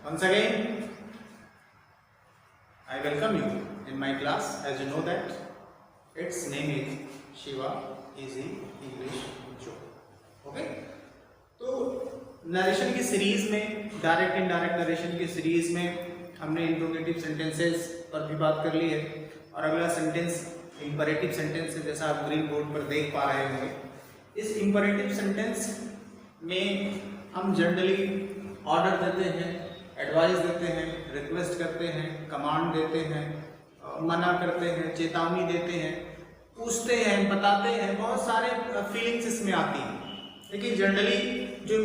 Once again, I welcome you in my class. As you know that its name is Shiva Easy English Show. Okay? तो narration की series में, direct indirect narration की series में हमने interrogative sentences पर भी बात कर ली है और अगला सेंटेंस इंपरेटिव सेंटेंस है, जैसा आप ग्रीन बोर्ड पर देख पा रहे होंगे। इस इंपरेटिव सेंटेंस में हम जनरली ऑर्डर देते हैं, एडवाइस देते हैं, रिक्वेस्ट करते हैं, कमांड देते हैं, मना करते हैं, चेतावनी देते हैं, पूछते हैं, बताते हैं, बहुत सारे फीलिंग्स इसमें आती हैं। लेकिन जनरली जो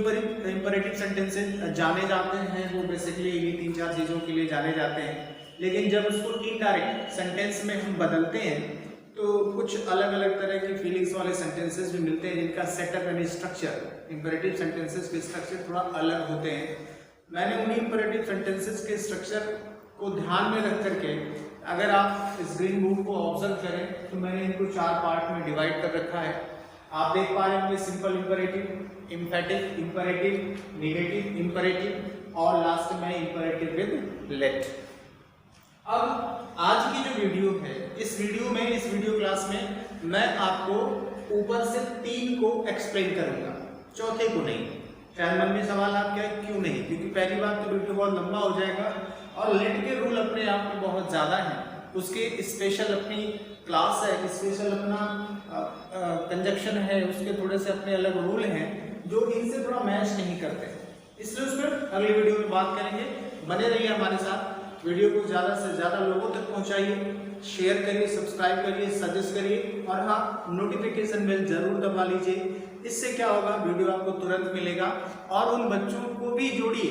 इंपरेटिव सेंटेंसेस जाने जाते हैं वो बेसिकली ये 3-4 चीज़ों के लिए जाने जाते हैं। लेकिन जब उसको इनडायरेक्ट सेंटेंस में हम बदलते हैं तो कुछ अलग अलग तरह की फीलिंग्स वाले सेंटेंसेस भी मिलते हैं जिनका सेटअप यानी स्ट्रक्चर, इंपरेटिव सेंटेंसेस के स्ट्रक्चर थोड़ा अलग होते हैं। मैंने उन्हीं इंपरेटिव सेंटेंसेस के स्ट्रक्चर को ध्यान में रख करके, अगर आप इस ग्रीन बुक को ऑब्जर्व करें तो मैंने इनको 4 पार्ट में डिवाइड कर रखा है। आप देख पा रहे होंगे simple imperative, emphatic imperative, negative imperative और लास्ट में इंपरेटिव विद लेट। अब आज की जो वीडियो है, इस वीडियो क्लास में मैं आपको ऊपर से 3 को एक्सप्लेन करूंगा, चौथे को नहीं। शायद मन में सवाल आप क्या क्यों नहीं, क्योंकि पहली बात तो वीडियो बहुत लंबा हो जाएगा और लेट के रूल अपने आप में बहुत ज़्यादा हैं। उसके स्पेशल अपनी क्लास है, स्पेशल अपना कंजक्शन है, उसके थोड़े से अपने अलग रूल हैं जो इनसे थोड़ा मैच नहीं करते, इसलिए उस पर अगली वीडियो में बात करेंगे। बने रहिए हमारे साथ, वीडियो को ज़्यादा से ज़्यादा लोगों तक पहुंचाइए, शेयर करिए, सब्सक्राइब करिए, सजेस्ट करिए और हाँ, नोटिफिकेशन बेल जरूर दबा लीजिए। इससे क्या होगा, वीडियो आपको तुरंत मिलेगा। और उन बच्चों को भी जोड़िए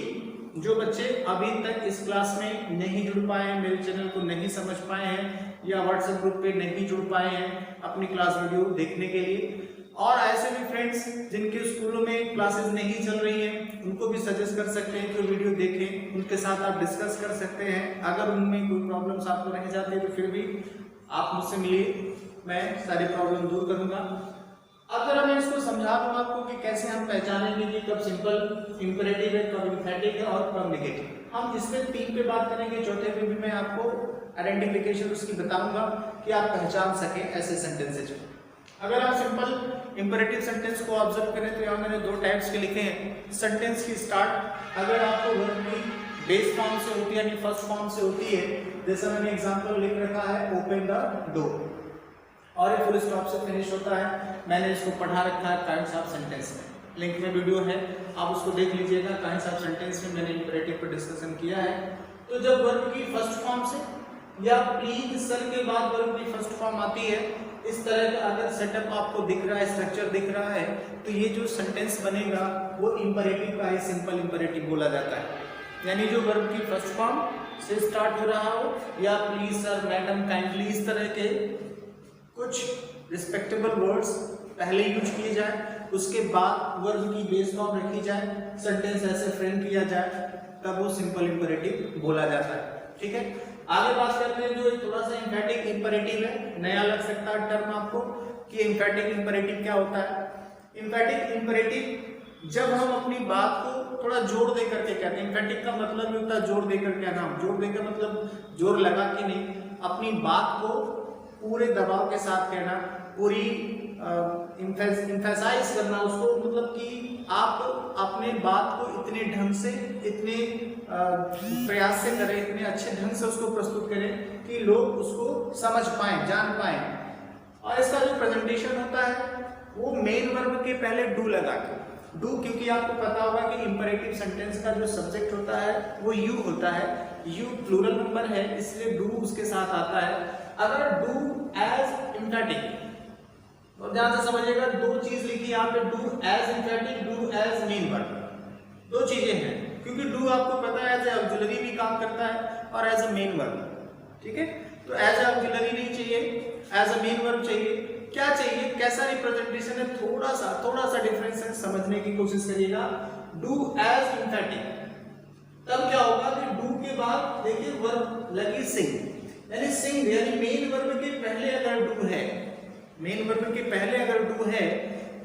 जो बच्चे अभी तक इस क्लास में नहीं जुड़ पाए हैं, मेरे चैनल को नहीं समझ पाए हैं या व्हाट्सएप ग्रुप पे नहीं जुड़ पाए हैं अपनी क्लास वीडियो देखने के लिए। और ऐसे भी फ्रेंड्स जिनके स्कूलों में क्लासेस नहीं चल रही हैं, उनको भी सजेस्ट कर सकते हैं कि वीडियो देखें, उनके साथ आप डिस्कस कर सकते हैं। अगर उनमें कोई प्रॉब्लम्स आपको रह जाते हैं तो फिर भी आप मुझसे मिलिए, मैं सारी प्रॉब्लम दूर करूँगा। अब जरा मैं इसको समझा दूँ आपको कि कैसे हम पहचानेंगे कि कब सिंपल इंपरेटिव है, कब इम्फेटिक है और कब नेगेटिव। हम इसमें 3 पे बात करेंगे, चौथे पे भी मैं आपको आइडेंटिफिकेशन उसकी बताऊंगा कि आप पहचान सकें ऐसे सेंटेंसेज को। अगर आप सिंपल इंपरेटिव सेंटेंस को ऑब्जर्व करें तो यहाँ मैंने 2 टाइप्स के लिखे हैं। सेंटेंस की स्टार्ट अगर आपको वर्ब की बेस फॉर्म से होती है यानी फर्स्ट फॉर्म से होती है, जैसा मैंने एग्जांपल लिख रखा है ओपन द डोर, और ये फुल स्टॉप से फिनिश होता है। मैंने इसको पढ़ा रखा है काइंड्स ऑफ सेंटेंस में, लिंक में वीडियो है, आप उसको देख लीजिएगा। काइंड्स ऑफ सेंटेंस में मैंने इंपरेटिव पर डिस्कशन किया है। तो जब वर्ब की फर्स्ट फॉर्म से या प्लीज सर के बाद वर्ब की फर्स्ट फॉर्म आती है, इस तरह का अगर सेटअप आपको दिख रहा है, स्ट्रक्चर दिख रहा है, तो ये जो सेंटेंस बनेगा वो इंपरेटिव का है, सिंपल इंपरेटिव बोला जाता है। यानी जो वर्ब की फर्स्ट फॉर्म से स्टार्ट हो रहा हो या प्लीज सर, मैडम, काइंडली, इस तरह के कुछ रिस्पेक्टेबल वर्ड्स पहले यूज किए जाए, उसके बाद वर्ब की बेस फॉर्म रखी जाए, सेंटेंस ऐसे फ्रेम किया जाए, तब वो सिंपल इंपरेटिव बोला जाता है। ठीक है, आगे बात करते हैं जो थोड़ा सा एम्फेटिक इंपरेटिव है। नया लग सकता है टर्म आपको कि एम्फेटिक इंपरेटिव क्या होता है। एम्फेटिक इंपरेटिव जब हम अपनी बात को थोड़ा जोर दे करके कहते हैं। एम्फेटिक का मतलब ये होता है जोर देकर कहना। जोर देकर मतलब जोर लगा के नहीं, अपनी बात को पूरे दबाव के साथ कहना, पूरी इम्फेसाइज करना उसको, मतलब कि आप अपने बात को इतने ढंग से, इतने प्रयास से करें, इतने अच्छे ढंग से उसको प्रस्तुत करें कि लोग उसको समझ पाएं, जान पाएं। और इसका जो प्रेजेंटेशन होता है वो मेन वर्ब के पहले डू लगा के, डू, क्योंकि आपको पता होगा कि इंपरेटिव सेंटेंस का जो सब्जेक्ट होता है वो यू होता है, यू प्लूरल नंबर है, इसलिए डू उसके साथ आता है। अगर डू एज इम्फेटिक, और ध्यान से समझिएगा, 2 चीज लिखी यहाँ पे, do as emphatic, do as main verb, 2 चीजें हैं, क्योंकि डू आपको पता है एज ए ऑक्सिलरी भी काम करता है और एज अ मेन वर्ब। ठीक है, तो एज ए ऑक्सिलरी नहीं चाहिए, एज अ मेन वर्ब चाहिए। क्या चाहिए, कैसा रिप्रेजेंटेशन है, थोड़ा सा डिफरेंस है, समझने की कोशिश करिएगा। डू एज इम्फेटिक, तब क्या होगा कि डू के बाद देखिए वर्ब लगी सिंग, यानी सिंग, यानी मेन वर्ब के पहले अगर डू है, मेन वर्ब के पहले अगर डू है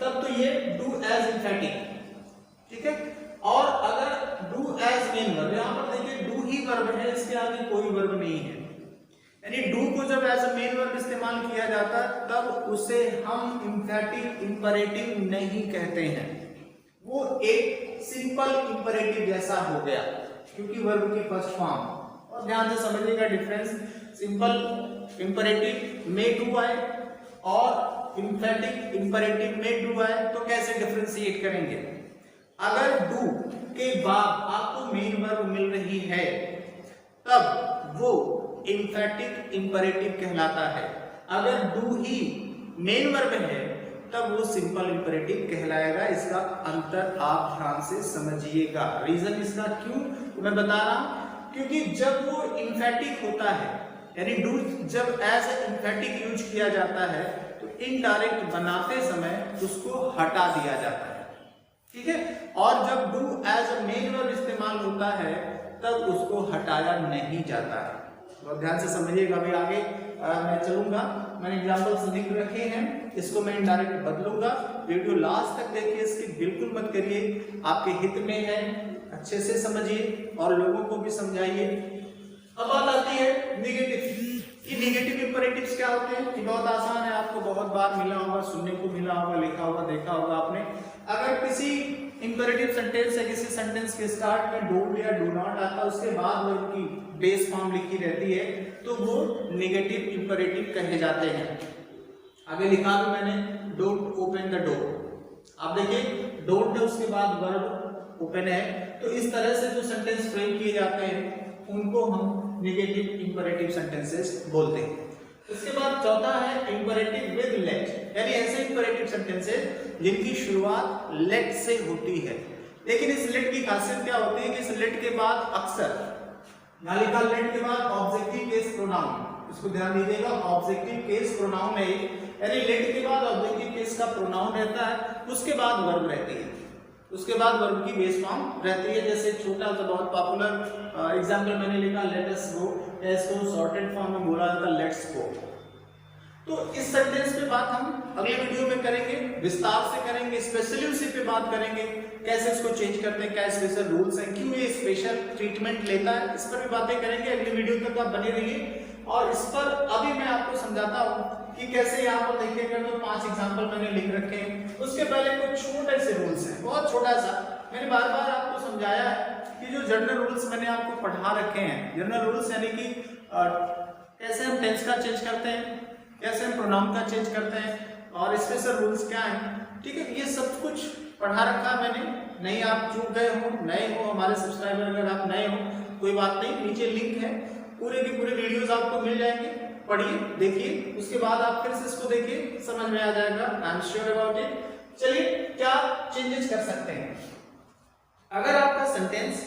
तब तो ये डू एज इम्फेटिक। ठीक है, और अगर डू एज मेन वर्ब, यहाँ पर वर्ब है, इसके आगे कोई वर्ब नहीं है। यानी डू को जब एज अ मेन वर्ब इस्तेमाल किया जाता है तब उसे हम इंफेटिव इंपरेटिव नहीं कहते हैं, वो एक सिंपल इंपरेटिव जैसा हो गया क्योंकि वर्ब की फर्स्ट फॉर्म। और ध्यान से समझिएगा डिफरेंस, सिंपल इंपरेटिव में डू आए और इंफेटिव इंपरेटिव में डू आए तो कैसे डिफरेंशिएट करेंगे। अगर डू के बाद आपको मेन वर्ब मिल रही है तब वो इंफेटिव इंपरेटिव कहलाता है, अगर डू ही मेन वर्ब है तब वो सिंपल इंपरेटिव कहलाएगा। इसका अंतर आप ध्यान से समझिएगा। रीजन इसका क्यों मैं बता रहा हूं, क्योंकि जब वो इंफेटिक होता है यानी डू जब एज इंफेटिक यूज किया जाता है तो इनडायरेक्ट बनाते समय उसको हटा दिया जाता है, ठीक है। और जब डू एज मेन वर्ब इस्तेमाल होता है तब उसको हटाया नहीं जाता है। तो ध्यान से समझिएगा। अभी आगे मैं चलूंगा, मैंने एग्जांपल्स लिख रखे हैं, इसको मैं इनडायरेक्ट बदलूंगा। वीडियो लास्ट तक देखिए, इसकी बिल्कुल मत करिए, आपके हित में है, अच्छे से समझिए और लोगों को भी समझाइए। अब बात आती है नेगेटिव। ये नेगेटिव इंपरेटिव्स क्या होते हैं? ये बहुत आसान है, आपको बहुत बार मिला होगा, सुनने को मिला होगा, लिखा होगा, देखा होगा आपने। अगर किसी इंपरेटिव सेंटेंस है, किसी सेंटेंस के स्टार्ट में डोंट या डू नॉट आता, उसके बाद वर्ब की बेस फॉर्म लिखी रहती है तो वो नेगेटिव इंपरेटिव कहे जाते हैं। आगे लिखा भी मैंने, डोंट ओपन द डोर। आप देखिए डोंट है, उसके बाद वर्ब ओपन है, तो इस तरह से जो सेंटेंस फ्रेम किए जाते हैं उनको हम नेगेटिव इंपरेटिव सेंटेंसेस बोलते हैं। उसके बाद चौथा है इंपरेटिव विद लेट, यानी ऐसे इंपरेटिव सेंटेंसेस जिनकी शुरुआत लेट से होती है। लेकिन इस लेट की खासियत क्या होती है कि इस लेट के बाद अक्सर यहाँ लिखा लेट के बाद ऑब्जेक्टिव केस प्रोनाउन, इसको ध्यान दीजिएगा, ऑब्जेक्टिव केस प्रोनाउन है, यानी लेट के बाद ऑब्जेक्टिव केस का प्रोनाउन रहता है, उसके बाद वर्ब रहती है, उसके बाद वर्ब की बेस फॉर्म रहती है। जैसे छोटा सा बहुत पॉपुलर एग्जांपल मैंने लिखा लेट अस गो, इसको शॉर्टेड फॉर्म में बोला जाता है लेट्स गो। तो इस सेंटेंस पे बात हम अगले वीडियो में करेंगे, विस्तार से करेंगे, स्पेशली उसी पे बात करेंगे, कैसे इसको चेंज करते हैं, क्या स्पेशल रूल्स हैं, क्यों ये स्पेशल ट्रीटमेंट लेता है, इस पर भी बातें करेंगे। अगली वीडियो तक आप बने रहिए। और इस पर अभी मैं आपको समझाता हूँ कि कैसे यहाँ पर देखिएगा तो 5 एग्जाम्पल मैंने लिख रखे हैं। उसके पहले कुछ छोटे से रूल्स हैं, बहुत छोटा सा, मैंने बार बार आपको समझाया है कि जो जनरल रूल्स मैंने आपको पढ़ा रखे हैं, जनरल रूल्स यानी कि कैसे हम टेंस का चेंज करते हैं, कैसे हम प्रोनाउन का चेंज करते हैं और स्पेशल रूल्स क्या हैं, ठीक है, ये सब कुछ पढ़ा रखा है मैंने। नहीं आप चूक गए हो, नए हो, हमारे सब्सक्राइबर अगर आप नए हो कोई बात नहीं, नीचे लिंक है, पूरे के पूरे वीडियोस आपको मिल जाएंगे, पढ़िए, देखिए, उसके बाद आप फिर से इसको देखिए, समझ में आ जाएगा, I am sure about it. चलिए क्या चेंजेस कर सकते हैं। अगर आपका sentence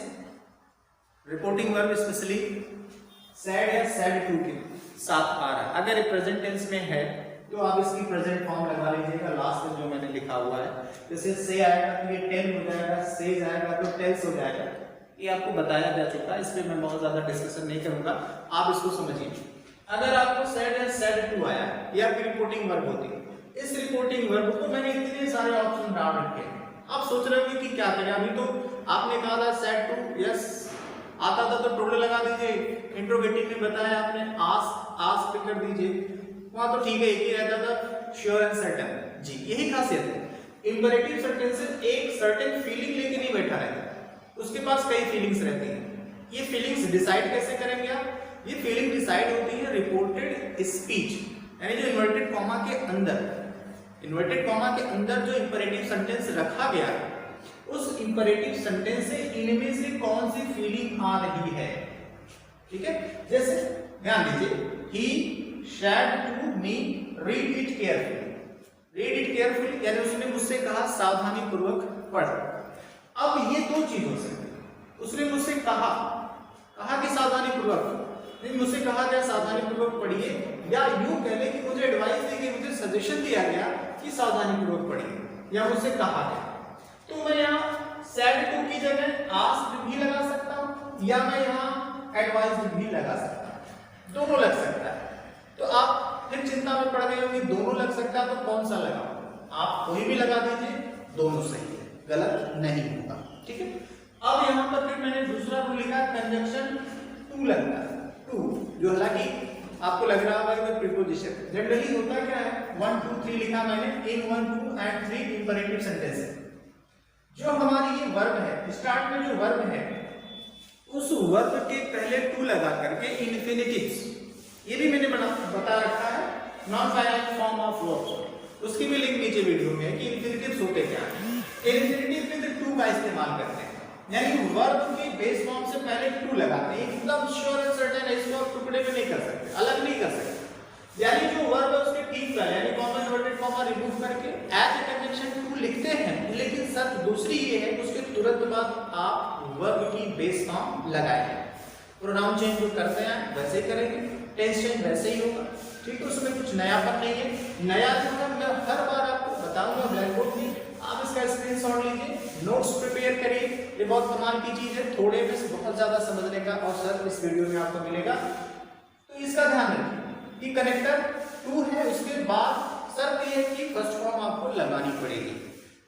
reporting verb specially sad या सैड टू के साथ आ रहा है, अगर प्रेजेंट टेंस में है तो आप इसकी प्रेजेंट फॉर्म लगा लीजिएगा लास्ट में जो मैंने लिखा हुआ है। जैसे से आएगा तो ये टेल हो जाएगा, सेज आएगा तो टेल्स हो जाएगा, ये आपको बताया जा चुका है, इस पर मैं बहुत ज्यादा डिस्कशन नहीं करूंगा, आप इसको समझिए। अगर आपको सैड या सैड टू आया या फिर रिपोर्टिंग वर्ब होती है, इस रिपोर्टिंग वर्ब को मैंने इतने सारे ऑप्शन डाल रखे हैं। आप सोच रहे होंगे कि क्या करें, अभी तो आपने कहा था सैड टू यस आता था तो टोटल लगा दीजिए, इंट्रोगेटिव में बताया आपने आस्क पे कर दीजिए, वहां तो ठीक है एक ही रहता था श्योर एंड सर्टेन जी, यही खासियत है। इंपरेटिव सेंटेंसेस एक सर्टेन फीलिंग लेके नहीं बैठा रहता, उसके पास कई फीलिंग्स रहती हैं। ये फीलिंग्स डिसाइड कैसे करेंगे आप? ये फीलिंग डिसाइड होती है रिपोर्टेड स्पीच, यानी जो इन्वर्टेड कॉमा के अंदर, इन्वर्टेड कॉमा के अंदर जो इंपरेटिव सेंटेंस रखा गया है उस इंपरेटिव सेंटेंस से इनमें से कौन सी फीलिंग आ रही है, ठीक है। जैसे ध्यान दीजिए, ही said to me read it carefully, read it carefully यानी उसने मुझसे कहा सावधानी पूर्वक पढ़। अब ये दो चीज हो सकती है, उसने मुझसे कहा कि सावधानी पूर्वक, नहीं मुझसे कहा गया सावधानी पूर्वक पढ़िए, या यूं कह ले कि मुझे एडवाइस दी गई, मुझे सजेशन दिया गया कि सावधानी पूर्वक पढ़िए, या मुझसे कहा गया। तो मैं यहाँ सैड टू की जगह आस्क्ड भी लगा सकता हूँ, या मैं यहाँ एडवाइस्ड भी लगा सकता हूँ, दोनों लग सकता है। तो आप फिर चिंता में पड़ गए होंगे दोनों लग सकता है तो कौन सा लगाओ, आप कोई भी लगा दीजिए, दोनों सही है, गलत नहीं होगा, ठीक है। अब यहाँ पर फिर मैंने दूसरा रूल लिखा, कंजंक्शन टू लगता है, टू, जो हालांकि आपको लग रहा होगा कि प्रीपोजिशन जनरली होता क्या है, 1 2 3 लिखा मैंने, इन 1 2 एंड 3 इंपरेटिव सेंटेंस है। जो हमारी ये वर्ब है, स्टार्ट में जो वर्ब है उस वर्ब के पहले टू लगा करके इन्फिनिटिव्स, ये भी मैंने बता रखा है non finite form of verbs, उसकी भी लिंक नीचे वीडियो में है कि इन्फिनिटिव्स होते क्या हैं। इन्फिनिटिव में तो टू का इस्तेमाल करते हैं, यानी वर्ब के बेस फॉर्म से पहले टू लगाते हैं, एकदम श्योर एंड सर्टेन है, इसको आप टुकड़े में नहीं कर सकते, अलग नहीं कर सकते। यानी जो वर्ब है उसके ठीक पहले यानी कॉमा इन्वर्टेड कॉमा रिमूव करके एज ए कंजंक्शन टू लिखते हैं, लेकिन शर्त दूसरी ये है कि उसके तुरंत बाद आप वर्ब की बेस फॉर्म लगाएंगे। प्रोनाउन चेंज जो करते हैं वैसे ही करेंगे, टेंस चेंज वैसे ही होगा, ठीक है, उसमें कुछ नयापन नहीं है। नया जो है मैं हर बार आपको बताऊंगा ब्लैक बोर्ड में, आप इसका स्क्रीनशॉट लीजिए, नोट्स प्रिपेयर करिए, ये बहुत कमाल की चीज है, थोड़े में से बहुत ज्यादा समझने का अवसर इस वीडियो में आपको मिलेगा। तो इसका ध्यान रखिए कि कनेक्टर टू है, उसके बाद शर्त ये है कि फर्स्ट फॉर्म आपको लगानी पड़ेगी।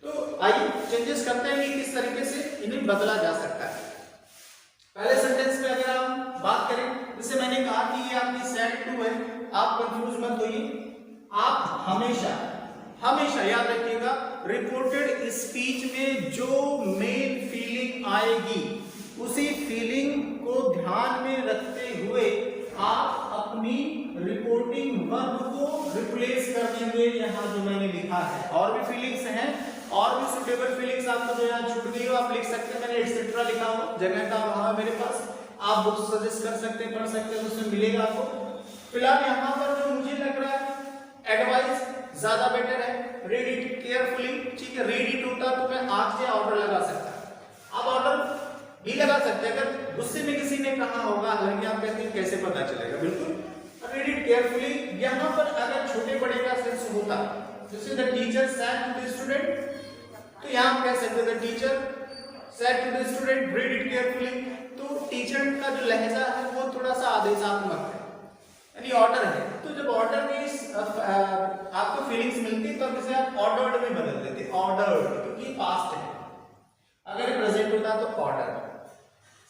तो आइए चेंजेस करते हैं कि किस तरीके से इन्हें बदला जा सकता है। पहले सेंटेंस में अगर हम बात करें, जैसे मैंने कहा कि ये आपकी सेट टू है, आप कंफ्यूज मत होइए, आप हमेशा हमेशा याद रखिएगा रिपोर्टेड स्पीच में जो मेन फीलिंग आएगी उसी फीलिंग को ध्यान में रखते हुए आप अपनी रिपोर्टिंग वर्ब को रिप्लेस कर देंगे। यहाँ जो मैंने लिखा है और भी फीलिंग्स हैं, और भी सुटेबल फीलिंग्स आपको जो यहाँ छूट गई हो आप लिख सकते हैं, मैंने एटसेट्रा लिखा हुआ, जगह का वहां मेरे पास, आप बुक सजेस्ट कर सकते हैं, पढ़ सकते हैं, उसमें मिलेगा आपको। फिलहाल यहाँ पर जो मुझे लग रहा है एडवाइस ज्यादा बेटर है, रीड इट केयरफुली, ठीक है, रीड इट होता तो मैं आज से ऑर्डर लगा सकता, आप ऑर्डर भी लगा सकते हैं अगर गुस्से में किसी ने कहा होगा, हालांकि आप कहते हैं कैसे पता चलेगा, बिल्कुल रीड इट केयरफुली। यहाँ पर अगर छोटे बड़े का सेंस होता, जैसे the teacher said to the student, तो यहाँ आप कह सकते the teacher said to the student read it carefully, तो टीचर का जो लहजा है वो थोड़ा सा आदेशात्मक है, यानी ऑर्डर है। तो जब ऑर्डर में आपको फीलिंग्स मिलती तब इसे आप ऑर्डर्ड में बदल देते, ऑर्डर्ड, क्योंकि पास्ट है। अगर प्रेजेंट होता तो ऑर्डर,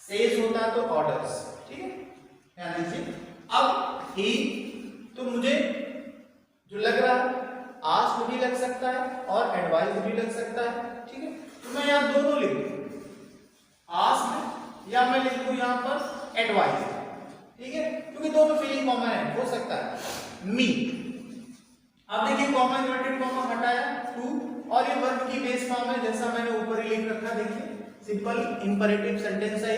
सेज होता तो ऑर्डर्स, ठीक है, ध्यान दीजिए। अब ही तो मुझे जो लग रहा है आस्क भी लग सकता है और एडवाइस भी लग सकता है, ठीक है, तो मैं यहाँ दोनों लिख दूं, आस्क या मैं लिख दूं यहाँ पर एडवाइस, ठीक है, क्योंकि दोनों फीलिंग कॉमन है, हो सकता है मी। अब देखिए कॉमा इन्वर्टेड कॉमा हटाया टू, और ये वर्ब की बेस फॉर्म है जैसा मैंने ऊपर ही लिख रखा, देखिए सिंपल इंपरेटिव सेंटेंस है,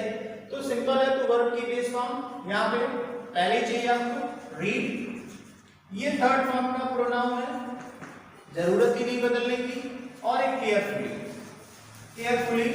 तो सिंपल है तो वर्ब की बेस फॉर्म यहाँ पे पहले चाहिए आपको रीड, ये थर्ड फॉर्म का प्रोनाउन है, जरूरत ही नहीं बदलने की, और एक केयरफुली, केयरफुली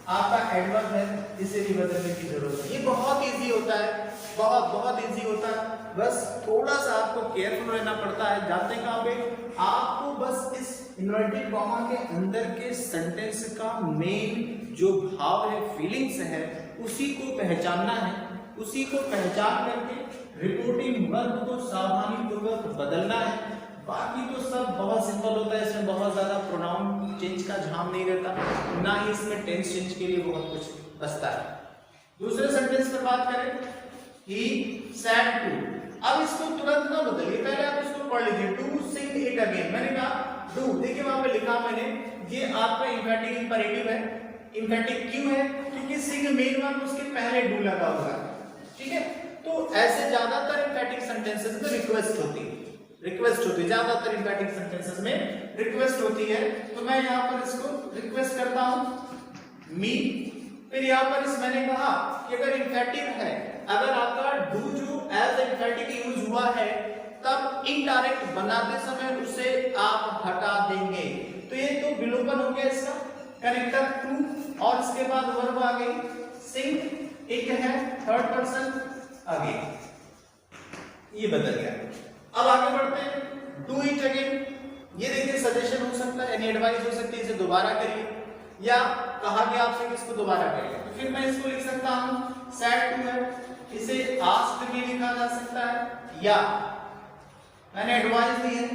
आपका एडवर्ब है, इसे भी बदलने की जरूरत है। ये बहुत इजी होता है, बहुत बहुत इजी होता है, बस थोड़ा सा आपको केयरफुल रहना पड़ता है। जाते कहाँ पे, आपको बस इस इन्वर्टेड कॉमा के अंदर के सेंटेंस का मेन जो भाव है, फीलिंग्स है, उसी को पहचानना है, उसी को पहचान करके रिपोर्टिंग वर्ब को सावधानी पूर्वक बदलना है। बाकी तो सब बहुत सिंपल होता है, इसमें बहुत ज्यादा प्रोनाउन चेंज का झाम नहीं रहता, ना ही इसमें टेंस चेंज के लिए बहुत कुछ बचता है। दूसरे सेंटेंस पर बात करें, ही सेड टू, अब इसको तुरंत ना बदलिए, पहले आप इसको पढ़ लीजिए, टू सिंग इट अगेन, मैंने कहा डू, देखिए वहां पे लिखा मैंने, ये आपका इंफेटिव इंपरेटिव है, इंफेटिव क्यों है, क्योंकि सिंग मेन वर्ब उसके पहले डू लगा हुआ है, ठीक है, तो ऐसे ज्यादातर इंफेटिव सेंटेंसेस में रिक्वेस्ट होती है, ज्यादातर इंफेटिव सेंटेंसेस में रिक्वेस्ट होती है, तो मैं यहाँ पर इसको रिक्वेस्ट करता हूं मी। फिर यहाँ पर इस मैंने कहा कि अगर इंफेटिव है, अगर आपका डू जो एज इंफेटिव यूज हुआ है, तब इनडायरेक्ट बनाते समय उसे आप हटा देंगे, तो ये तो विलोपन हो गया इसका, कनेक्टर टू, और इसके बाद वर्ब आ गई सिंग, एक है थर्ड पर्सन आगे, ये बदल गया। अब आगे बढ़ते हैं, डू इट अगेन, ये देखिए सजेशन हो सकता है, यानी एडवाइस हो सकती है, इसे दोबारा करिए, या कहा गया आपसे कि इसको दोबारा करिए, तो फिर मैं इसको लिख सकता हूं सेड टू है, इसे आस्क्ड भी लिखा जा सकता है, या मैंने एडवाइस दी है,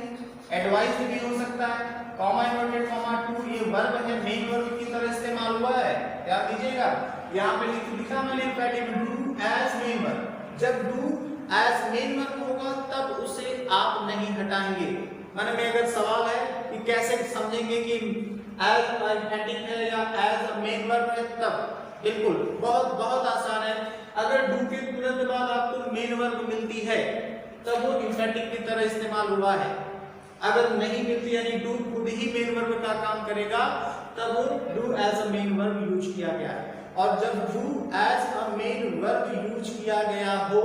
एडवाइस भी हो सकता है, कॉमा इन्वर्टेड कॉमा टू, ये वर्ब है, मेन वर्ब की तरह इस्तेमाल हुआ है, याद दीजिएगा, यहाँ पे लिखा मैंने imperative do as main verb. जब डू एज मेन वर्ब होगा तब उसे आप नहीं हटाएंगे। मन में अगर सवाल है कि कैसे समझेंगे कि एज इंपेरेटिव है या एज मेन वर्ब है, तब बिल्कुल बहुत आसान है। अगर डू के तुरंत बाद आपको मेन वर्ब मिलती है तब वो इंपेरेटिव की तरह इस्तेमाल हुआ है। अगर नहीं मिलती यानी डू खुद ही मेन वर्ब का काम करेगा तब वो do as a main verb use किया गया है। और जब do as a main verb use किया गया हो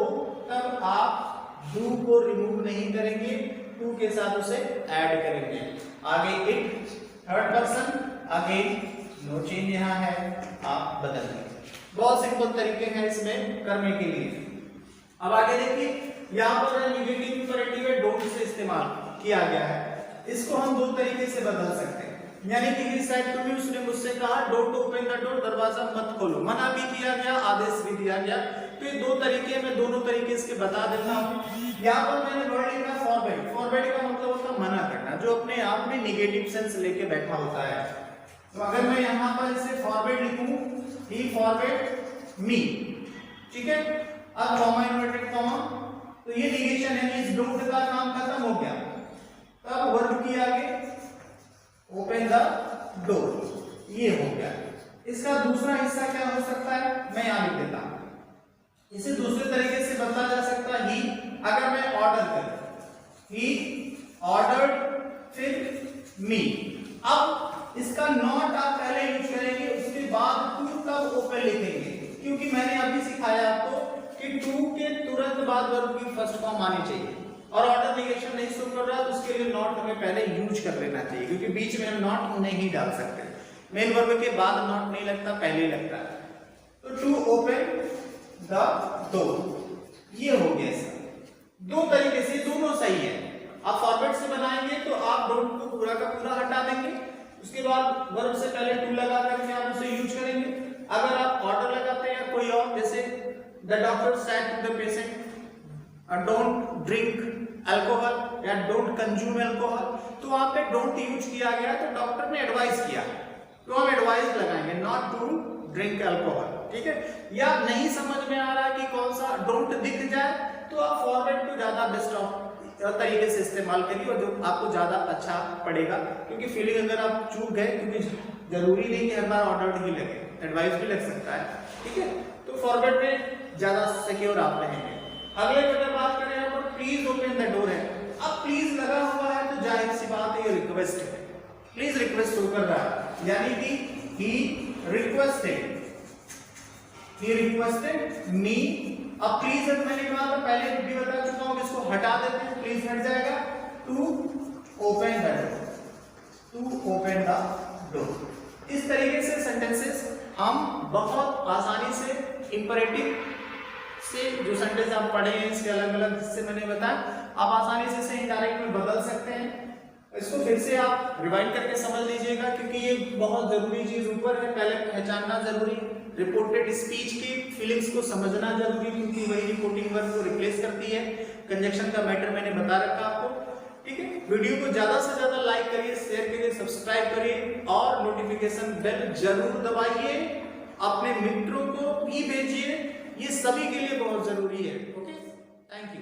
तब आप डू को रिमूव नहीं करेंगे, टू के साथ उसे ऐड करेंगे। आगे it third person, again no change यहाँ है, आप बदल देंगे। बहुत सिंपल तरीके हैं इसमें करने के लिए। अब आगे देखिए, यहाँ पर नेगेटिव इंपेरेटिव है डोंट से इस्तेमाल किया गया है। इसको हम दो तरीके से बदल सकते हैं। यानी कि ही सेड टू मी, उसने मुझसे कहा डोंट ओपन द डोर, दरवाजा मत खोलो। मना भी किया गया, आदेश भी दिया गया। तो ये दो तरीके, मैं दोनों तरीके इसके बता देता हूँ। यहाँ पर मैंने वर्ड लिखा फॉरबिड। फॉरबिड का मतलब होता है मना करना, जो अपने आप में नेगेटिव सेंस लेके बैठा होता है। तो अगर मैं यहाँ पर इसे फॉरबिड लिखूं, ही फॉरबिड मी, ठीक है। अब कॉमा इन्वर्टेड कॉमा, तो ये नेगेशन है, इस डोंट का काम खत्म हो गया। तब वर्ब की आगे ओपन द डोर, ये हो गया। इसका दूसरा हिस्सा क्या हो सकता है, मैं यहां लिख देता हूं। इसे दूसरे तरीके से बदला जा सकता है, ही अगर मैं ऑर्डर करूं, ही ऑर्डर्ड फिर मी। अब इसका नॉट आप पहले यूज करेंगे, उसके बाद टू तब ओपन लिखेंगे, क्योंकि मैंने अभी सिखाया आपको कि टू के तुरंत बाद वर्ब की फर्स्ट फॉर्म आनी चाहिए। और ऑर्डर नेगेशन नहीं शो कर रहा तो उसके लिए नॉट हमें पहले यूज कर लेना चाहिए, क्योंकि बीच में हम नॉट नहीं डाल सकते। मेन वर्ब के बाद नॉट नहीं लगता, पहले लगता है। तो टू ओपन द डोर, ये हो गया इसका। दो तरीके से दोनों सही है। आप फॉरवर्ड से बनाएंगे तो आप डोंट को पूरा का पूरा हटा देंगे, उसके बाद वर्ब से पहले टू लगा करके आप उसे यूज करेंगे। अगर आप ऑर्डर लगाते हैं कोई और, जैसे the doctor said to the patient don't drink alcohol या डोंट कंज्यूम अल्कोहल, तो वहां पे डोंट यूज किया गया, तो डॉक्टर ने एडवाइस किया, तो हम एडवाइस लगाएंगे नॉट टू ड्रिंक अल्कोहल, ठीक है। या नहीं समझ में आ रहा है कि कौन सा डोंट दिख जाए तो आप फॉरवर्ड को ज्यादा बेस्ट ऑफ तरीके से इस्तेमाल करिए, और जो आपको ज्यादा अच्छा पड़ेगा। क्योंकि फीलिंग अगर आप चूक गए, क्योंकि जरूरी नहीं कि हर बार ऑर्डर ही लगे, एडवाइस भी लग सकता है, ठीक है। तो फॉरवर्ड में ज्यादा सिक्योर आप रहेंगे। अगले अगर बात करें यहाँ पर प्लीज ओपन द डोर है। अब प्लीज लगा हुआ है तो जाहिर सी बात है ये रिक्वेस्ट है, प्लीज रिक्वेस्ट शो कर रहा है, यानी कि ही रिक्वेस्टेड मी। अब प्लीज मैंने कहा था पहले भी बता चुका हूं, इसको हटा देते हैं, प्लीज हट जाएगा। To open the door, to open the door. इस तरीके से सेंटेंसेस हम बहुत आसानी से इंपेरेटिव से जो सेंटेंस आप पढ़े हैं इसके अलग अलग जिससे मैंने बताया, आप आसानी से इसे इनडायरेक्ट में बदल सकते हैं। इसको फिर से आप रिवाइंड करके समझ लीजिएगा, क्योंकि ये बहुत जरूरी चीज ऊपर है, पहले पहचानना जरूरी। रिपोर्टेड स्पीच की फीलिंग्स को समझना जरूरी, क्योंकि वही रिपोर्टिंग वर्ब को रिप्लेस करती है। कंजक्शन का मैटर मैंने बता रखा आपको, ठीक है। वीडियो को ज्यादा से ज्यादा लाइक करिए, शेयर करिए, सब्सक्राइब करिए और नोटिफिकेशन बेल जरूर दबाइए। अपने मित्रों को भी भेजिए, ये सभी के लिए बहुत जरूरी है। Okay, thank you.